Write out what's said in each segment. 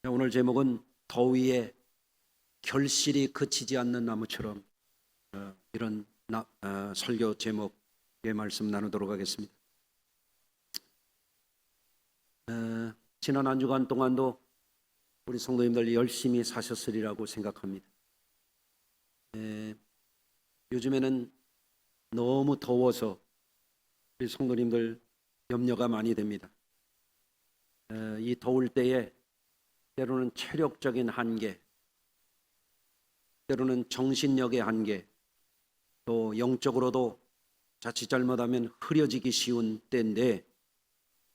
오늘 제목은 더위에 결실이 그치지 않는 나무처럼, 이런 설교 제목의 말씀 나누도록 하겠습니다. 지난 한 주간 동안도 우리 성도님들 열심히 사셨으리라고 생각합니다. 요즘에는 너무 더워서 우리 성도님들 염려가 많이 됩니다. 이 더울 때에 때로는 체력적인 한계, 때로는 정신력의 한계, 또 영적으로도 자칫 잘못하면 흐려지기 쉬운 때인데,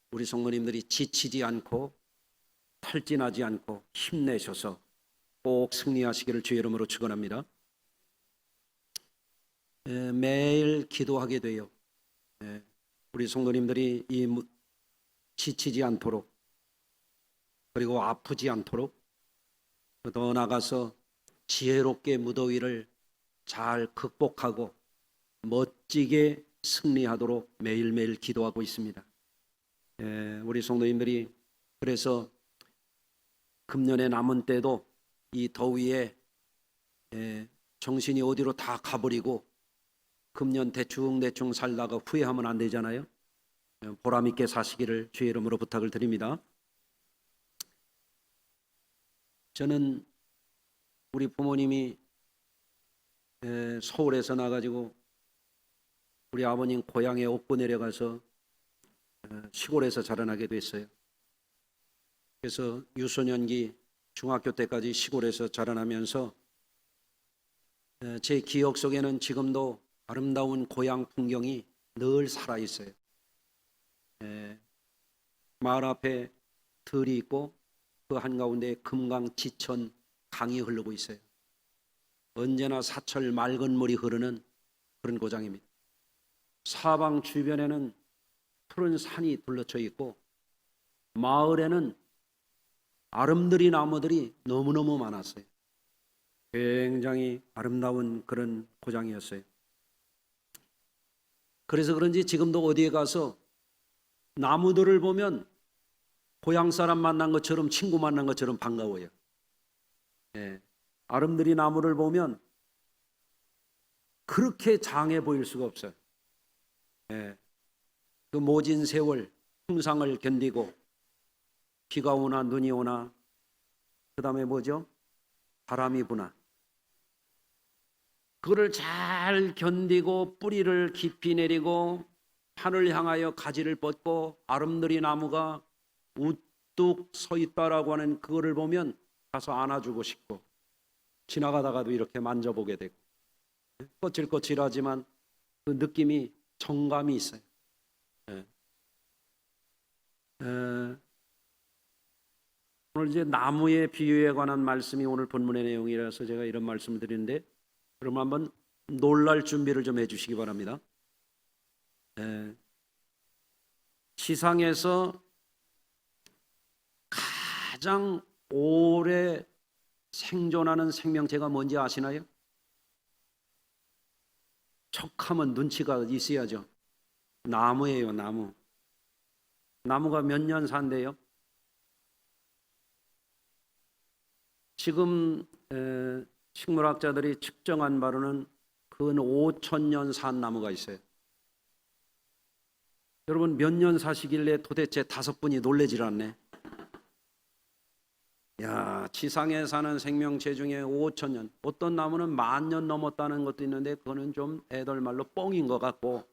우리 성도님들이 지치지 않고 탈진하지 않고 힘내셔서 꼭 승리하시기를 주의 이름으로 축원합니다. 매일 기도하게 돼요. 우리 성도님들이 지치지 않도록, 그리고 아프지 않도록, 더 나아가서 지혜롭게 무더위를 잘 극복하고 멋지게 승리하도록 매일매일 기도하고 있습니다. 우리 성도님들이 그래서 금년에 남은 때도 이 더위에 정신이 어디로 다 가버리고 금년 대충 살다가 후회하면 안 되잖아요. 보람 있게 사시기를 주의 이름으로 부탁을 드립니다. 저는 우리 부모님이 서울에서 나가지고 우리 아버님 고향에 옥고 내려가서 시골에서 자라나게 됐어요. 그래서 유소년기 중학교 때까지 시골에서 자라나면서 제 기억 속에는 지금도 아름다운 고향 풍경이 늘 살아있어요. 마을 앞에 들이 있고 그 한가운데 금강 지천 강이 흐르고 있어요. 언제나 사철 맑은 물이 흐르는 그런 고장입니다. 사방 주변에는 푸른 산이 둘러쳐 있고 마을에는 아름드리 나무들이 너무너무 많았어요. 굉장히 아름다운 그런 고장이었어요. 그래서 그런지 지금도 어디에 가서 나무들을 보면 고향 사람 만난 것처럼, 친구 만난 것처럼 반가워요. 아름드리 나무를 보면 그렇게 장해 보일 수가 없어요. 그 모진 세월 풍상을 견디고 비가 오나 눈이 오나, 그 다음에 뭐죠? 바람이 부나, 그거를 잘 견디고 뿌리를 깊이 내리고 하늘 향하여 가지를 뻗고 아름드리 나무가 우뚝 서 있다라고 하는 그거를 보면 가서 안아주고 싶고, 지나가다가도 이렇게 만져보게 되고, 거칠거칠하지만 그 느낌이 정감이 있어요. 오늘 이제 나무의 비유에 관한 말씀이 오늘 본문의 내용이라서 제가 이런 말씀을 드리는데, 그럼 한번 놀랄 준비를 좀 해주시기 바랍니다. 지상에서 가장 오래 생존하는 생명체가 뭔지 아시나요? 척하면 눈치가 있어야죠. 나무예요, 나무. 나무가 몇 년 산대요? 지금 식물학자들이 측정한 바로는 근 5,000년 산 나무가 있어요. 여러분, 몇 년 사시길래 도대체 5분이 놀래질 않네. 야, 지상에 사는 생명체 중에 5,000년, 어떤 나무는 10,000년 넘었다는 것도 있는데 그거는 좀 애들 말로 뻥인 것 같고,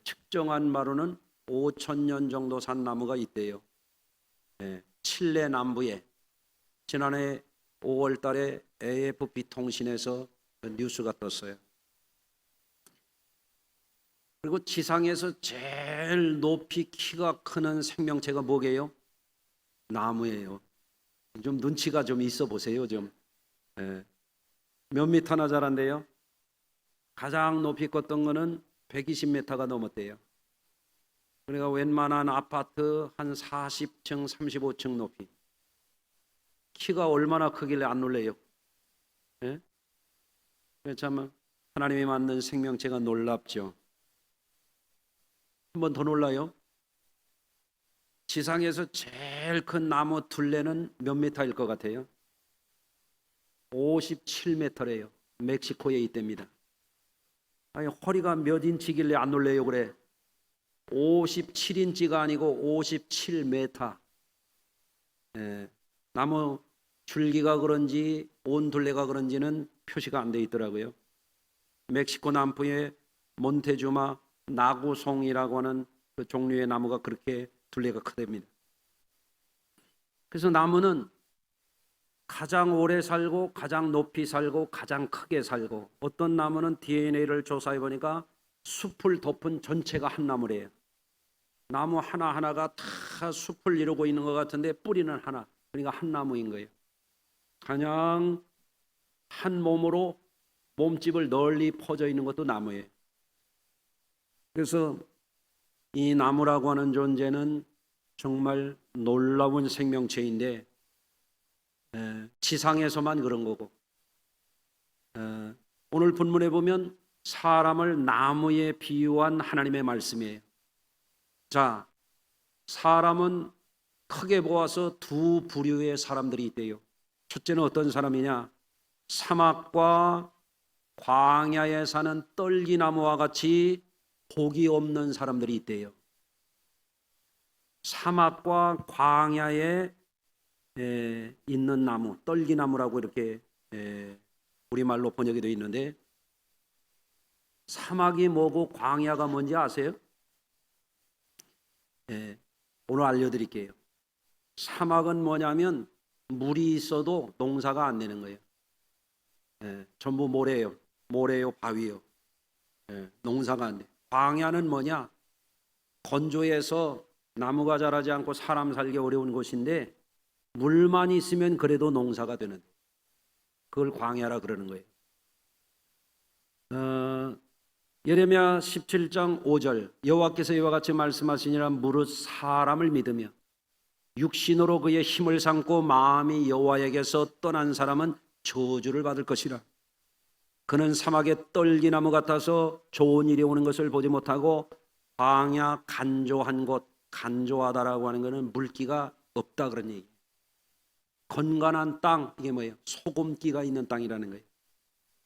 측정한 바로는 5,000년 정도 산 나무가 있대요. 칠레 남부에 지난해 5월 달에 AFP 통신에서 뉴스가 떴어요. 그리고 지상에서 제일 높이 키가 크는 생명체가 뭐게요? 나무예요. 좀 눈치가 좀 있어 보세요. 좀. 몇 미터나 자란대요? 가장 높이 컸던 거는 120m가 넘었대요. 그러니까 웬만한 아파트 한 40층, 35층 높이. 키가 얼마나 크길래 안 놀래요? 참 하나님이 만든 생명체가 놀랍죠. 한 번 더 놀라요. 지상에서 제일 큰 나무 둘레는 몇 미터일 것 같아요? 57m래요. 멕시코에 있답니다. 아니, 허리가 몇 인치길래 안 놀래요 그래? 57인치가 아니고 57m. 나무 줄기가 그런지 온 둘레가 그런지는 표시가 안 돼 있더라고요. 멕시코 남부의 몬테주마 나구송이라고 하는 그 종류의 나무가 그렇게 둘레가 크답니다. 그래서 나무는 가장 오래 살고 가장 높이 살고 가장 크게 살고, 어떤 나무는 DNA를 조사해 보니까 숲을 덮은 전체가 한 나무래요. 나무 하나하나가 다 숲을 이루고 있는 것 같은데 뿌리는 하나, 그러니까 한 나무인 거예요. 그냥 한 몸으로 몸집을 널리 퍼져 있는 것도 나무예요. 그래서 이 나무라고 하는 존재는 정말 놀라운 생명체인데 지상에서만 그런 거고, 오늘 본문에 보면 사람을 나무에 비유한 하나님의 말씀이에요. 자, 사람은 크게 보아서 두 부류의 사람들이 있대요. 첫째는 어떤 사람이냐? 사막과 광야에 사는 떨기나무와 같이 복이 없는 사람들이 있대요. 사막과 광야에 있는 나무, 떨기나무라고 이렇게 우리말로 번역이 되어 있는데, 사막이 뭐고 광야가 뭔지 아세요? 오늘 알려드릴게요. 사막은 뭐냐면 물이 있어도 농사가 안 되는 거예요. 전부 모래예요. 모래요, 바위요. 농사가 안 돼. 광야는 뭐냐? 건조해서 나무가 자라지 않고 사람 살기 어려운 곳인데 물만 있으면 그래도 농사가 되는, 그걸 광야라 그러는 거예요. 예레미야 17장 5절, 여호와께서 이와 같이 말씀하시니라. 무릇 사람을 믿으며 육신으로 그의 힘을 삼고 마음이 여호와에게서 떠난 사람은 저주를 받을 것이라. 그는 사막의 떨기나무 같아서 좋은 일이 오는 것을 보지 못하고, 광야 간조한 곳, 간조하다라고 하는 것은 물기가 없다 그런 얘기예요. 건강한 땅, 이게 뭐예요? 소금기가 있는 땅이라는 거예요.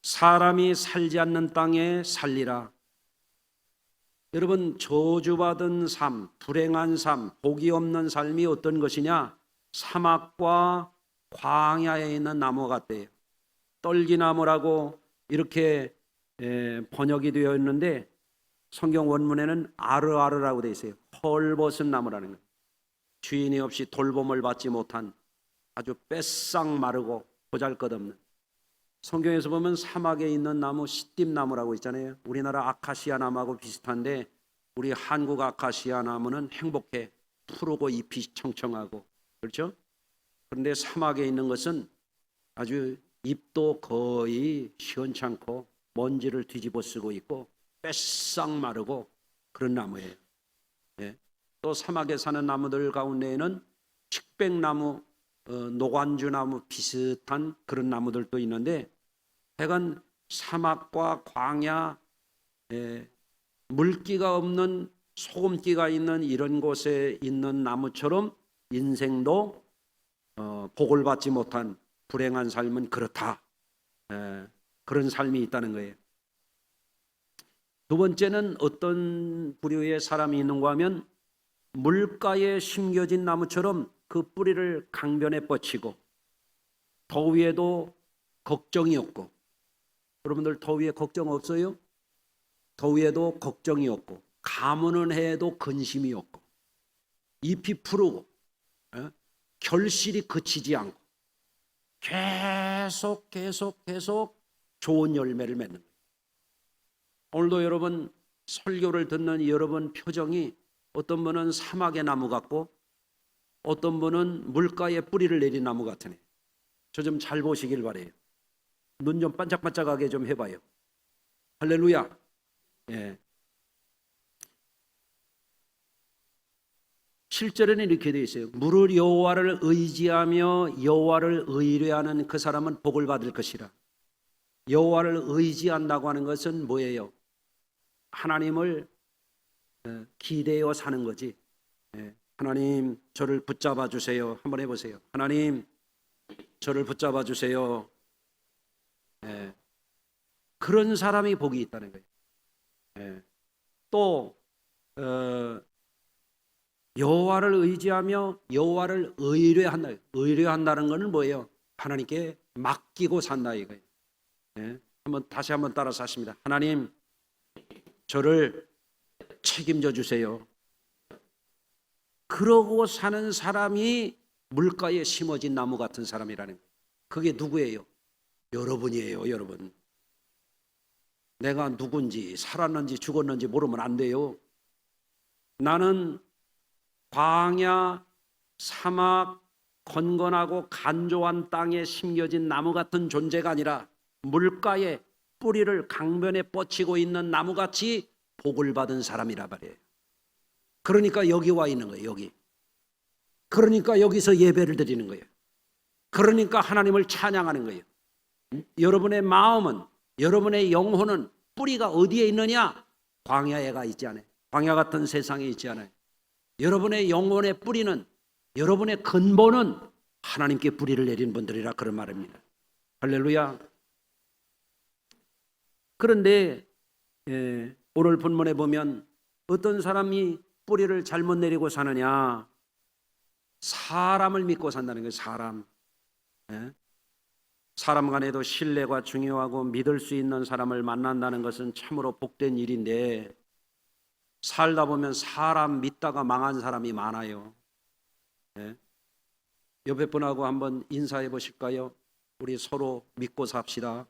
사람이 살지 않는 땅에 살리라. 여러분, 저주받은 삶, 불행한 삶, 복이 없는 삶이 어떤 것이냐? 사막과 광야에 있는 나무 같대요. 떨기나무라고 이렇게 번역이 되어 있는데 성경 원문에는 아르아르라고 되어 있어요. 헐벗은 나무라는 거예요. 주인이 없이 돌봄을 받지 못한 아주 뺏싹 마르고 보잘것없는, 성경에서 보면 사막에 있는 나무 시띠나무라고 있잖아요. 우리나라 아카시아 나무하고 비슷한데 우리 한국 아카시아 나무는 행복해, 푸르고 잎이 청청하고, 그렇죠? 그런데 사막에 있는 것은 아주 잎도 거의 시원찮고 먼지를 뒤집어 쓰고 있고 뺏싹 마르고 그런 나무예요. 또 사막에 사는 나무들 가운데에는 칡백나무, 노관주나무 비슷한 그런 나무들도 있는데, 하여간 사막과 광야, 물기가 없는 소금기가 있는 이런 곳에 있는 나무처럼 인생도 복을 받지 못한 불행한 삶은 그렇다, 그런 삶이 있다는 거예요. 두 번째는 어떤 부류의 사람이 있는가 하면 물가에 심겨진 나무처럼 그 뿌리를 강변에 뻗치고 더위에도 걱정이 없고, 여러분들 더위에 걱정 없어요? 더위에도 걱정이 없고, 가무는 해도 근심이 없고, 잎이 푸르고, 결실이 그치지 않고 계속 좋은 열매를 맺는 거예요. 오늘도 여러분 설교를 듣는 여러분 표정이, 어떤 분은 사막의 나무 같고 어떤 분은 물가에 뿌리를 내린 나무 같으네. 저 좀 잘 보시길 바래요. 눈 좀 반짝반짝하게 좀 해봐요. 할렐루야. 실제로는 이렇게 되어 있어요. 무릇 여호와를 의지하며 여호와를 의뢰하는 그 사람은 복을 받을 것이라. 여호와를 의지한다고 하는 것은 뭐예요? 하나님을 기대어 사는 거지. 하나님, 저를 붙잡아 주세요. 한번 해보세요. 하나님, 저를 붙잡아 주세요. 예, 그런 사람이 복이 있다는 거예요. 예, 또 여호와를 의지하며 여호와를 의뢰한다. 의뢰한다는 것은 뭐예요? 하나님께 맡기고 산다 이거예요. 예, 다시 한번 따라서 하십니다. 하나님, 저를 책임져 주세요. 그러고 사는 사람이 물가에 심어진 나무 같은 사람이라는 거예요. 그게 누구예요? 여러분이에요, 여러분. 내가 누군지 살았는지 죽었는지 모르면 안 돼요. 나는 광야, 사막, 건건하고 간조한 땅에 심겨진 나무 같은 존재가 아니라 물가에 뿌리를 강변에 뻗치고 있는 나무같이 복을 받은 사람이라 말이에요. 그러니까 여기 와 있는 거예요. 여기. 그러니까 여기서 예배를 드리는 거예요. 그러니까 하나님을 찬양하는 거예요. 여러분의 마음은, 여러분의 영혼은 뿌리가 어디에 있느냐? 광야에가 있지 않아요. 광야 같은 세상에 있지 않아요. 여러분의 영혼의 뿌리는, 여러분의 근본은 하나님께 뿌리를 내린 분들이라 그런 말입니다. 할렐루야. 그런데 오늘 본문에 보면 어떤 사람이 뿌리를 잘못 내리고 사느냐? 사람을 믿고 산다는 거예요. 사람. 사람 간에도 신뢰가 중요하고 믿을 수 있는 사람을 만난다는 것은 참으로 복된 일인데, 살다 보면 사람 믿다가 망한 사람이 많아요. 옆에 분하고 한번 인사해 보실까요? 우리 서로 믿고 삽시다.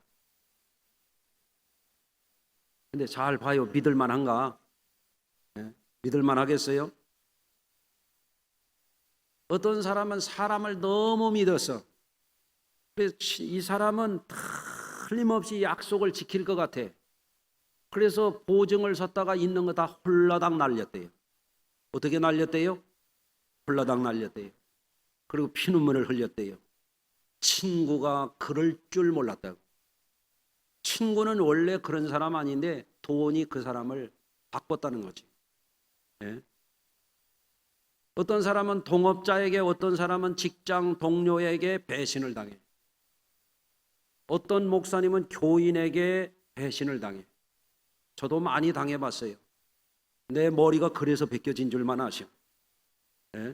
근데 잘 봐요. 믿을만 한가? 믿을만 하겠어요? 어떤 사람은 사람을 너무 믿었어. 그래서 이 사람은 틀림없이 약속을 지킬 것 같아. 그래서 보증을 섰다가 있는 거 다 홀라당 날렸대요. 어떻게 날렸대요? 홀라당 날렸대요. 그리고 피눈물을 흘렸대요. 친구가 그럴 줄 몰랐다고. 친구는 원래 그런 사람 아닌데 돈이 그 사람을 바꿨다는 거지. 예? 어떤 사람은 동업자에게, 어떤 사람은 직장 동료에게 배신을 당해. 어떤 목사님은 교인에게 배신을 당해. 저도 많이 당해봤어요. 내 머리가 그래서 벗겨진 줄만 아시오. 예?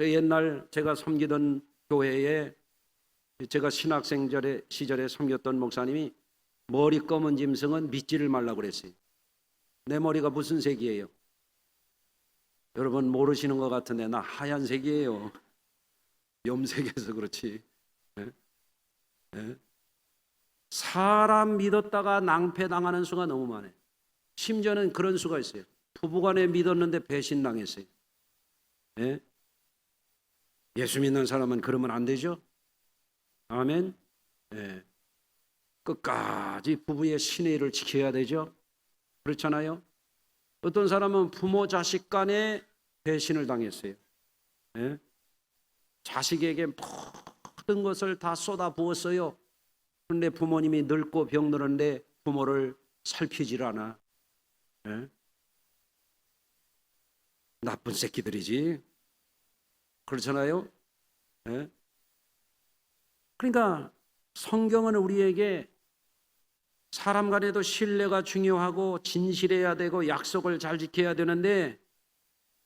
옛날 제가 섬기던 교회에, 제가 신학생 시절에 섬겼던 목사님이 머리 검은 짐승은 믿지를 말라고 그랬어요. 내 머리가 무슨 색이에요? 여러분 모르시는 것 같은데 나 하얀색이에요. 염색해서 그렇지. 예? 예? 사람 믿었다가 낭패당하는 수가 너무 많아요. 심지어는 그런 수가 있어요. 부부간에 믿었는데 배신당했어요. 예? 예수 믿는 사람은 그러면 안 되죠. 아멘. 예. 끝까지 부부의 신의를 지켜야 되죠. 그렇잖아요. 어떤 사람은 부모 자식 간에 배신을 당했어요. 예? 자식에게 모든 것을 다 쏟아 부었어요. 그런데 부모님이 늙고 병들었는데 부모를 살피질 않아. 예? 나쁜 새끼들이지. 그렇잖아요. 예? 그러니까 성경은 우리에게 사람 간에도 신뢰가 중요하고 진실해야 되고 약속을 잘 지켜야 되는데,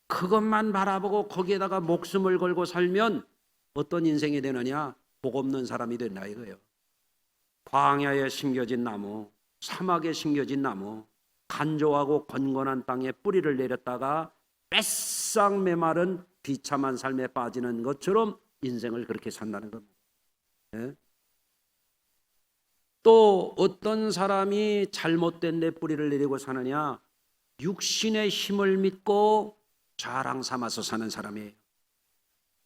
그것만 바라보고 거기에다가 목숨을 걸고 살면 어떤 인생이 되느냐? 복 없는 사람이 된다 이거예요. 광야에 심겨진 나무, 사막에 심겨진 나무, 간조하고 건건한 땅에 뿌리를 내렸다가 뺏싹 메마른 비참한 삶에 빠지는 것처럼 인생을 그렇게 산다는 겁니다. 예? 또 어떤 사람이 잘못된 내 뿌리를 내리고 사느냐? 육신의 힘을 믿고 자랑 삼아서 사는 사람이에요.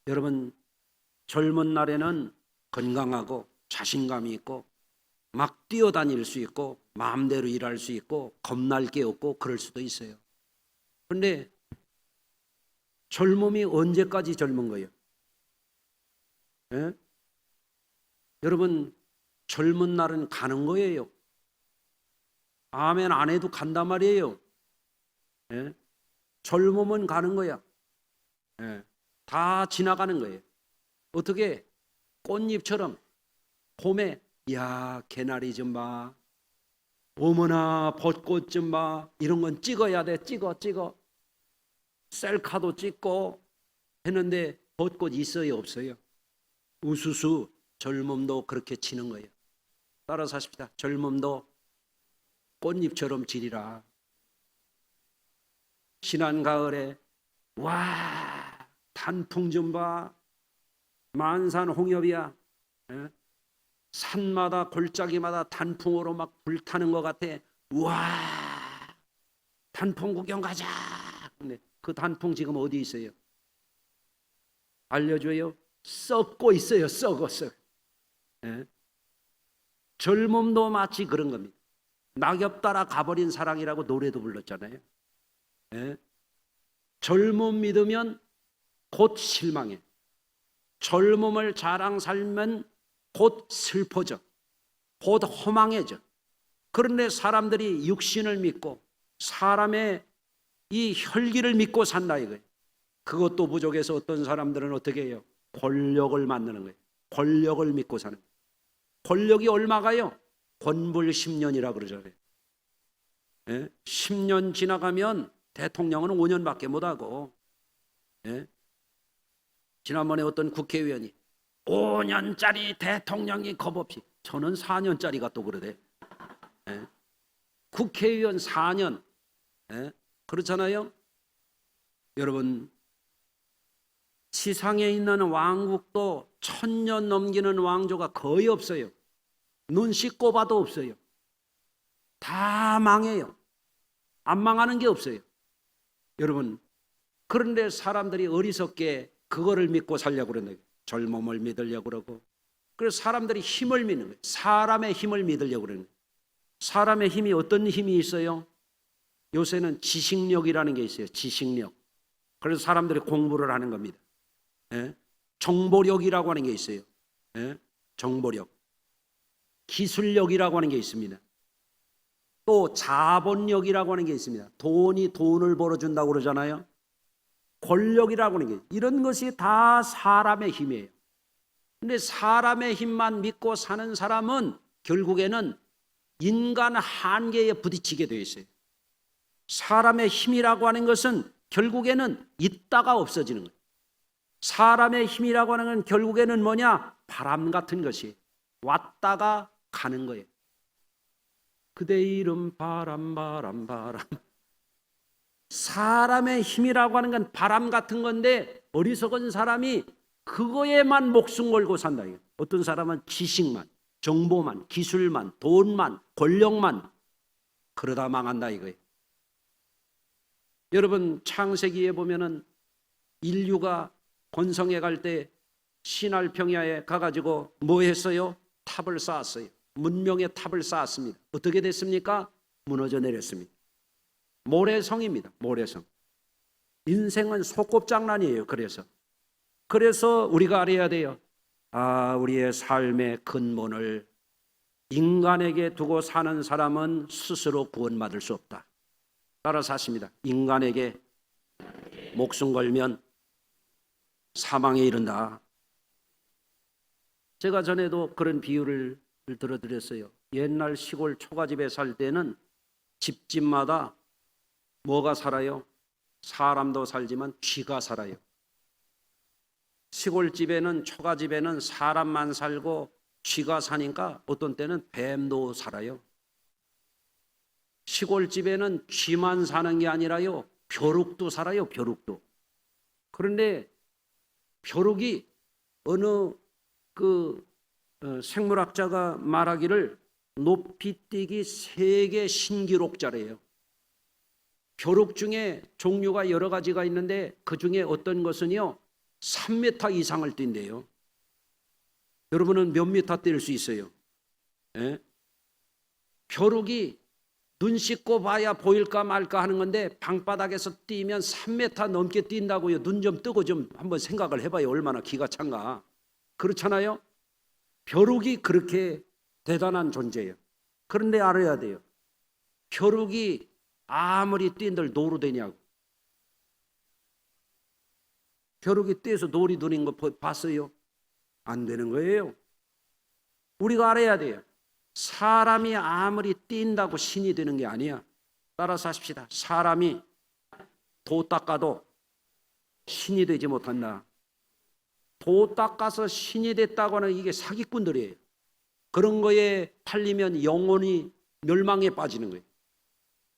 여러분, 젊은 날에는 건강하고 자신감이 있고 막 뛰어다닐 수 있고 마음대로 일할 수 있고 겁날 게 없고 그럴 수도 있어요. 그런데 젊음이 언제까지 젊은 거예요? 예? 여러분, 젊은 날은 가는 거예요. 아멘 안 해도 간단 말이에요. 예? 젊음은 가는 거야. 예, 다 지나가는 거예요. 어떻게? 꽃잎처럼 봄에 야 개나리 좀 봐, 어머나 벚꽃 좀 봐, 이런 건 찍어야 돼. 찍어 셀카도 찍고 했는데 벚꽃 있어요 없어요? 우수수. 젊음도 그렇게 치는 거예요. 따라서 하십시다. 젊음도 꽃잎처럼 지리라. 지난 가을에 와 단풍 좀 봐, 만산 홍엽이야. 예? 산마다 골짜기마다 단풍으로 막 불타는 것 같아. 와 단풍 구경 가자. 근데 그 단풍 지금 어디 있어요? 알려줘요. 썩고 있어요. 썩어. 예? 젊음도 마치 그런 겁니다. 낙엽 따라 가버린 사랑이라고 노래도 불렀잖아요. 예? 젊음 믿으면 곧 실망해. 젊음을 자랑 살면 곧 슬퍼져. 곧 허망해져. 그런데 사람들이 육신을 믿고 사람의 이 혈기를 믿고 산다 이거예요. 그것도 부족해서 어떤 사람들은 어떻게 해요? 권력을 만드는 거예요. 권력을 믿고 사는 거예요. 권력이 얼마가요? 권불 10년이라 그러잖아요. 예? 10년 지나가면 대통령은 5년밖에 못하고, 예? 지난번에 어떤 국회의원이 5년짜리 대통령이 겁없이, 저는 4년짜리가 또 그러대. 예? 국회의원 4년. 예? 그렇잖아요. 여러분, 지상에 있는 왕국도 1000년 넘기는 왕조가 거의 없어요. 눈 씻고 봐도 없어요. 다 망해요. 안 망하는 게 없어요. 여러분, 그런데 사람들이 어리석게 그거를 믿고 살려고 그러는 거예요. 젊음을 믿으려고 그러고. 그래서 사람들이 힘을 믿는 거예요. 사람의 힘을 믿으려고 그러는 거예요. 사람의 힘이 어떤 힘이 있어요? 요새는 지식력이라는 게 있어요. 지식력. 그래서 사람들이 공부를 하는 겁니다. 예? 정보력이라고 하는 게 있어요. 예? 정보력. 기술력이라고 하는 게 있습니다. 또 자본력이라고 하는 게 있습니다. 돈이 돈을 벌어준다고 그러잖아요. 권력이라고 하는 게, 이런 것이 다 사람의 힘이에요. 근데 사람의 힘만 믿고 사는 사람은 결국에는 인간 한계에 부딪히게 되어 있어요. 사람의 힘이라고 하는 것은 결국에는 있다가 없어지는 거예요. 사람의 힘이라고 하는 건 결국에는 뭐냐? 바람 같은 것이 왔다가 가는 거예요. 그대 이름 바람. 사람의 힘이라고 하는 건 바람 같은 건데 어리석은 사람이 그거에만 목숨 걸고 산다. 어떤 사람은 지식만, 정보만, 기술만, 돈만, 권력만, 그러다 망한다 이거예요. 여러분, 창세기에 보면은 인류가 번성해 갈 때 신할 평야에 가가지고 뭐 했어요? 탑을 쌓았어요. 문명의 탑을 쌓았습니다. 어떻게 됐습니까? 무너져 내렸습니다. 모래성입니다. 모래성. 인생은 소꿉장난이에요. 그래서 우리가 알아야 돼요. 우리의 삶의 근본을 인간에게 두고 사는 사람은 스스로 구원받을 수 없다. 따라서 하십니다. 인간에게 목숨 걸면 사망에 이른다. 제가 전에도 그런 비유를 들어드렸어요. 옛날 시골 초가집에 살 때는 집집마다 뭐가 살아요? 사람도 살지만 쥐가 살아요. 시골집에는, 초가집에는 사람만 살고 쥐가 사니까 어떤 때는 뱀도 살아요. 시골집에는 쥐만 사는 게 아니라요, 벼룩도 살아요. 벼룩도. 그런데 벼룩이 어느 생물학자가 말하기를 높이뛰기 세계 신기록자래요. 벼룩 중에 종류가 여러 가지가 있는데 그 중에 어떤 것은요 3m 이상을 뛴대요. 여러분은 몇 미터 뛸 수 있어요? 예? 벼룩이 눈 씻고 봐야 보일까 말까 하는 건데 방바닥에서 뛰면 3m 넘게 뛴다고요. 눈 좀 뜨고 좀 한번 생각을 해봐요. 얼마나 기가 찬가. 그렇잖아요. 벼룩이 그렇게 대단한 존재예요. 그런데 알아야 돼요. 벼룩이 아무리 뛴들 노루 되냐고. 벼룩이 떼서 돌이 들인 거 봤어요? 안 되는 거예요. 우리가 알아야 돼요. 사람이 아무리 뛴다고 신이 되는 게 아니야. 따라서 하십시다. 사람이 도 닦아도 신이 되지 못한다. 도 닦아서 신이 됐다고 하는 이게 사기꾼들이에요. 그런 거에 팔리면 영혼이 멸망에 빠지는 거예요.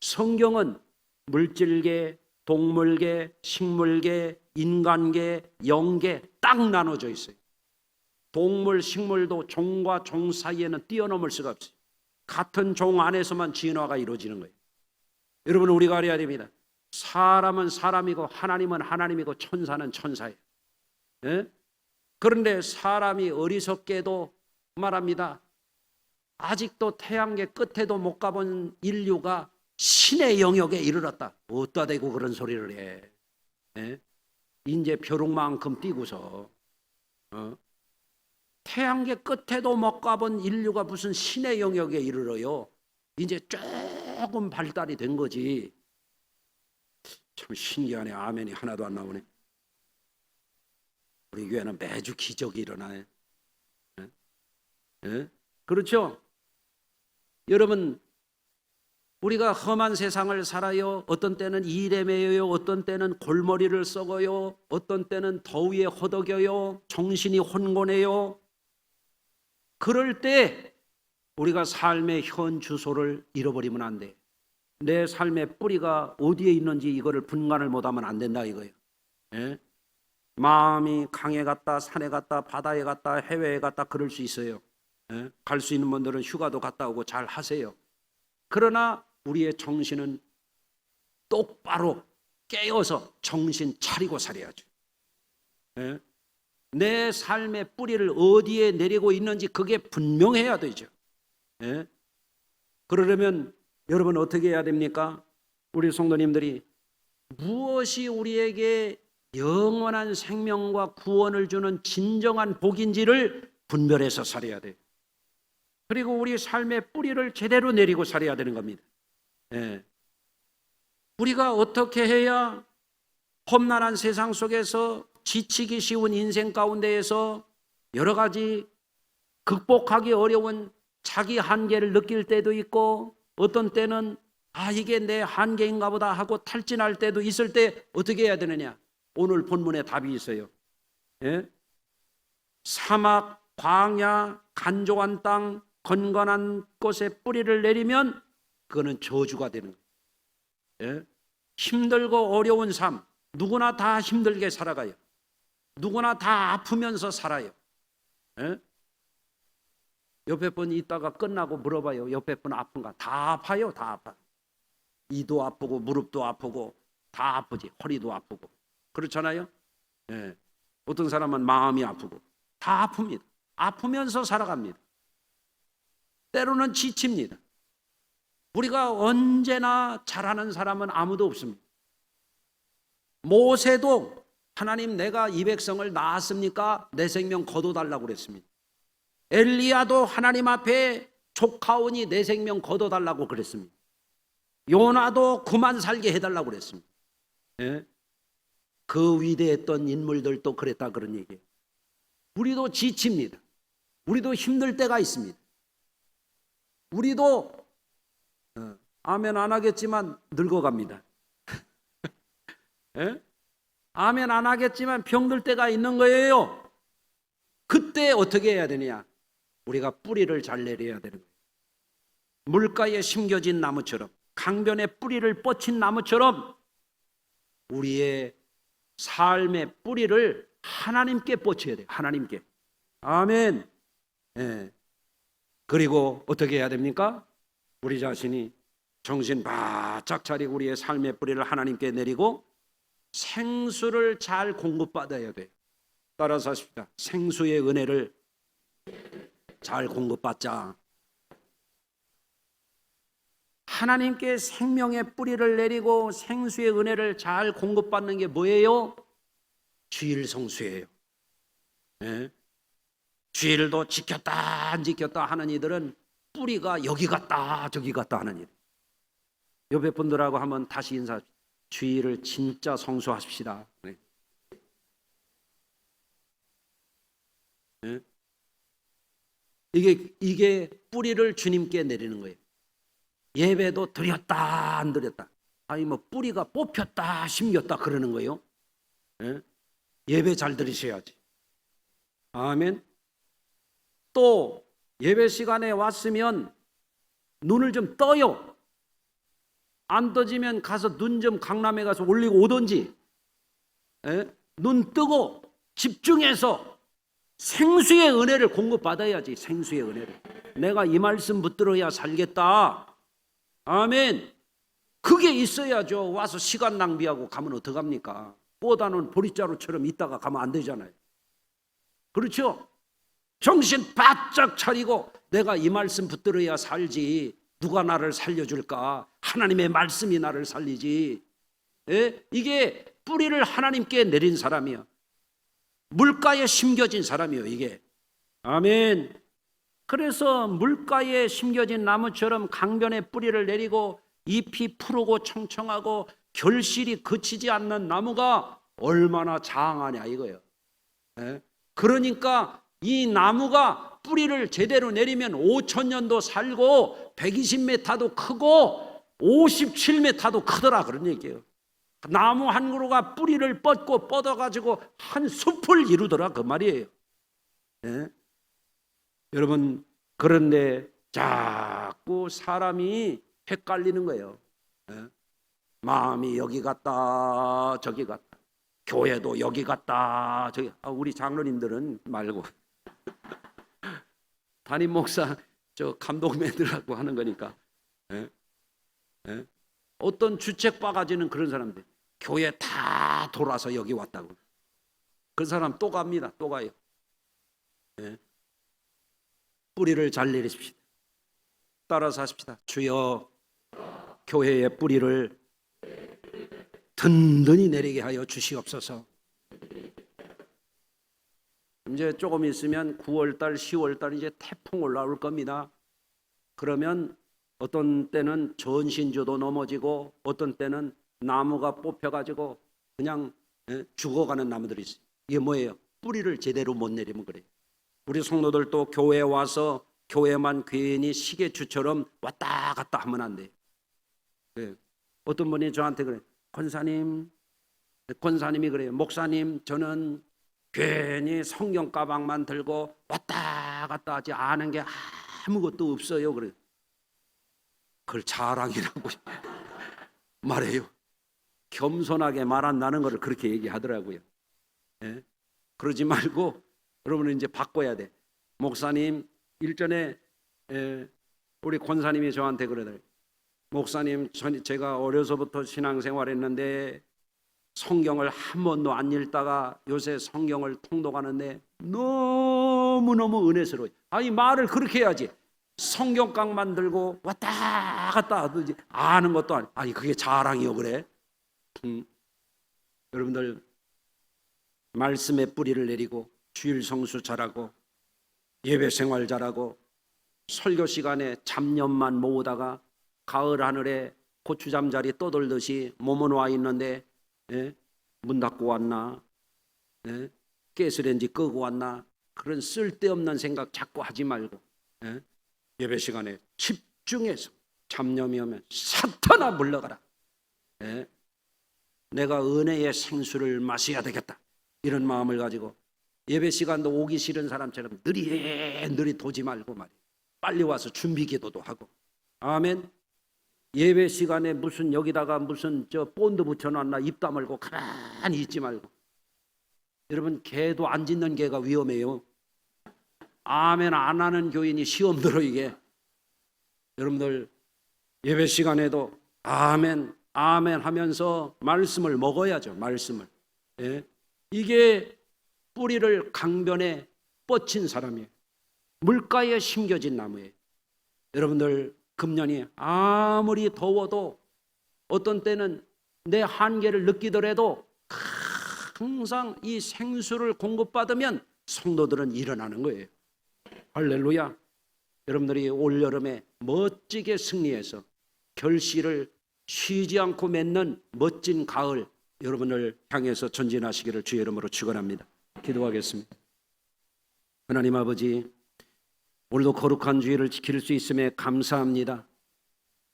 성경은 물질계, 동물계, 식물계, 인간계, 영계 딱 나눠져 있어요. 동물, 식물도 종과 종 사이에는 뛰어넘을 수가 없어요. 같은 종 안에서만 진화가 이루어지는 거예요. 여러분, 우리가 알아야 됩니다. 사람은 사람이고 하나님은 하나님이고 천사는 천사예요. 예? 그런데 사람이 어리석게도 말합니다. 아직도 태양계 끝에도 못 가본 인류가 신의 영역에 이르렀다. 어디다 대고 그런 소리를 해. 예? 이제 벼룩만큼 뛰고서 태양계 끝에도 못 가본 인류가 무슨 신의 영역에 이르러요. 이제 조금 발달이 된 거지. 참 신기하네. 아멘이 하나도 안 나오네. 우리 교회는 매주 기적이 일어나요. 예? 예? 그렇죠? 여러분, 우리가 험한 세상을 살아요. 어떤 때는 일에 매여요. 어떤 때는 골머리를 썩어요. 어떤 때는 더위에 허덕여요. 정신이 혼곤해요. 그럴 때 우리가 삶의 현 주소를 잃어버리면 안 돼. 내 삶의 뿌리가 어디에 있는지 이거를 분간을 못하면 안 된다 이거예요. 예? 마음이 강에 갔다 산에 갔다 바다에 갔다 해외에 갔다 그럴 수 있어요. 예? 갈 수 있는 분들은 휴가도 갔다 오고 잘 하세요. 그러나 우리의 정신은 똑바로 깨어서 정신 차리고 살아야죠. 예? 내 삶의 뿌리를 어디에 내리고 있는지 그게 분명해야 되죠. 예? 그러려면 여러분 어떻게 해야 됩니까? 우리 성도님들이 무엇이 우리에게 영원한 생명과 구원을 주는 진정한 복인지를 분별해서 살아야 돼요. 그리고 우리 삶의 뿌리를 제대로 내리고 살아야 되는 겁니다. 예. 우리가 어떻게 해야 험난한 세상 속에서 지치기 쉬운 인생 가운데에서 여러 가지 극복하기 어려운 자기 한계를 느낄 때도 있고 어떤 때는 이게 내 한계인가 보다 하고 탈진할 때도 있을 때 어떻게 해야 되느냐? 오늘 본문에 답이 있어요. 예? 사막, 광야, 간조한 땅, 건건한 곳에 뿌리를 내리면 그거는 저주가 되는 거예요. 예? 힘들고 어려운 삶, 누구나 다 힘들게 살아가요. 누구나 다 아프면서 살아요. 예? 옆에 분 있다가 끝나고 물어봐요. 옆에 분 아픈가? 다 아파요. 다 아파. 이도 아프고 무릎도 아프고 다 아프지. 허리도 아프고. 그렇잖아요. 예. 어떤 사람은 마음이 아프고 다 아픕니다. 아프면서 살아갑니다. 때로는 지칩니다. 우리가 언제나 잘하는 사람은 아무도 없습니다. 모세도 하나님 내가 이 백성을 낳았습니까? 내 생명 거둬달라고 그랬습니다. 엘리야도 하나님 앞에 족하오니 내 생명 거둬달라고 그랬습니다. 요나도 그만 살게 해달라고 그랬습니다. 예? 그 위대했던 인물들도 그랬다 그런 얘기예요. 우리도 지칩니다. 우리도 힘들 때가 있습니다. 우리도 아멘 안 하겠지만 늙어갑니다. 예? 아멘 안 하겠지만 병들 때가 있는 거예요. 그때 어떻게 해야 되느냐? 우리가 뿌리를 잘 내려야 되는 거예요. 물가에 심겨진 나무처럼 강변에 뿌리를 뻗친 나무처럼 우리의 삶의 뿌리를 하나님께 뻗쳐야 돼요. 하나님께. 아멘. 예. 그리고 어떻게 해야 됩니까? 우리 자신이 정신 바짝 차리고 우리의 삶의 뿌리를 하나님께 내리고 생수를 잘 공급받아야 돼요. 따라서 하십시다. 생수의 은혜를 잘 공급받자. 하나님께 생명의 뿌리를 내리고 생수의 은혜를 잘 공급받는 게 뭐예요? 주일 성수예요. 네? 주일도 지켰다 안 지켰다 하는 이들은 뿌리가 여기 갔다 저기 갔다 하는 일. 옆에 분들하고 한번 다시 인사합시다. 주일을 진짜 성수하십시다. 네. 예? 이게 뿌리를 주님께 내리는 거예요. 예배도 드렸다 안 드렸다, 아니 뭐 뿌리가 뽑혔다 심겼다 그러는 거예요. 예? 예배 잘 드리셔야지. 아멘. 또 예배 시간에 왔으면 눈을 좀 떠요. 안 떠지면 가서 눈 좀 강남에 가서 올리고 오든지, 예? 눈 뜨고 집중해서 생수의 은혜를 공급받아야지. 생수의 은혜를. 내가 이 말씀 붙들어야 살겠다. 아멘. 그게 있어야죠. 와서 시간 낭비하고 가면 어떡합니까? 보다는 보리자루처럼 있다가 가면 안 되잖아요. 그렇죠? 정신 바짝 차리고 내가 이 말씀 붙들어야 살지. 누가 나를 살려줄까? 하나님의 말씀이 나를 살리지. 예? 이게 뿌리를 하나님께 내린 사람이야. 물가에 심겨진 사람이요, 이게. 아멘. 그래서 물가에 심겨진 나무처럼 강변에 뿌리를 내리고 잎이 푸르고 청청하고 결실이 그치지 않는 나무가 얼마나 장하냐 이거예요. 예? 그러니까 이 나무가 뿌리를 제대로 내리면 5,000년도 살고 120m도 크고 57m도 크더라 그런 얘기예요. 나무 한 그루가 뿌리를 뻗고 뻗어가지고 한 숲을 이루더라 그 말이에요. 예? 여러분, 그런데 자꾸 사람이 헷갈리는 거예요. 예? 마음이 여기 갔다 저기 갔다, 교회도 여기 갔다 저기. 우리 장로님들은 말고 담임 목사 저 감독맨들하고 하는 거니까. 예? 예? 어떤 주책 바가지는 그런 사람들 교회 다 돌아서 여기 왔다고. 그 사람 또 갑니다. 또 가요. 예? 뿌리를 잘 내리십시다. 따라서 하십시다. 주여, 교회의 뿌리를 든든히 내리게 하여 주시옵소서. 이제 조금 있으면 9월달, 10월달 이제 태풍 올라올 겁니다. 그러면 어떤 때는 전신주도 넘어지고 어떤 때는 나무가 뽑혀가지고 그냥 죽어가는 나무들이 있어요. 이게 뭐예요? 뿌리를 제대로 못 내리면 그래요. 우리 성도들도 교회에 와서 교회만 괜히 시계추처럼 왔다 갔다 하면 안 돼요. 네. 어떤 분이 저한테 그래요. 권사님이 그래요. 목사님, 저는 괜히 성경 가방만 들고 왔다 갔다 하지 아는 게 아무것도 없어요. 그래요. 그걸 자랑이라고 말해요. 겸손하게 말한다는 것을 그렇게 얘기하더라고요. 예? 그러지 말고 여러분은 이제 바꿔야 돼. 목사님, 일전에 우리 권사님이 저한테 그러더라고요. 목사님, 제가 어려서부터 신앙생활했는데 성경을 한 번도 안 읽다가 요새 성경을 통독하는데 너무너무 은혜스러워요. 아니 말을 그렇게 해야지. 성경깡만 들고 왔다 갔다 하든지 아는 것도 아니고. 아니 그게 자랑이요 그래? 여러분들 말씀의 뿌리를 내리고 주일 성수 잘하고 예배 생활 잘하고 설교 시간에 잡념만 모으다가 가을 하늘에 고추잠자리 떠돌듯이 몸은 와 있는데 문 닫고 왔나, 가스레인지 끄고 왔나, 그런 쓸데없는 생각 자꾸 하지 말고 예배 시간에 집중해서 잡념이 오면 사탄아 물러가라. 내가 은혜의 생수를 마셔야 되겠다 이런 마음을 가지고 예배 시간도 오기 싫은 사람처럼 느리 도지 말고 말이야. 빨리 와서 준비 기도도 하고. 아멘. 예배 시간에 무슨 여기다가 무슨 저 본드 붙여놨나 입 다물고 가만히 있지 말고. 여러분 개도 안 짖는 개가 위험해요. 아멘 안 하는 교인이 시험 들어 이게. 여러분들 예배 시간에도 아멘 아멘 하면서 말씀을 먹어야죠. 말씀을. 예? 이게 뿌리를 강변에 뻗친 사람이에요. 물가에 심겨진 나무예요. 여러분들 금년이 아무리 더워도 어떤 때는 내 한계를 느끼더라도 항상 이 생수를 공급받으면 성도들은 일어나는 거예요. 할렐루야. 여러분들이 올여름에 멋지게 승리해서 결실을 쉬지 않고 맺는 멋진 가을 여러분을 향해서 전진하시기를 주의 이름으로 축원합니다. 기도하겠습니다. 하나님 아버지, 오늘도 거룩한 주의를 지킬 수 있음에 감사합니다.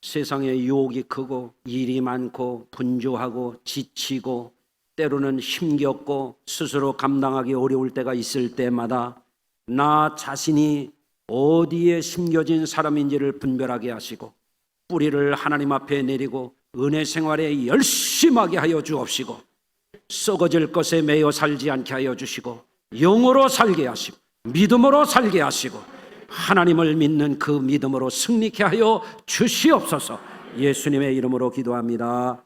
세상의 유혹이 크고 일이 많고 분주하고 지치고 때로는 힘겹고 스스로 감당하기 어려울 때가 있을 때마다 나 자신이 어디에 심겨진 사람인지를 분별하게 하시고 뿌리를 하나님 앞에 내리고 은혜 생활에 열심하게 하여 주옵시고 썩어질 것에 매여 살지 않게 하여 주시고 영으로 살게 하시고 믿음으로 살게 하시고 하나님을 믿는 그 믿음으로 승리케 하여 주시옵소서. 예수님의 이름으로 기도합니다.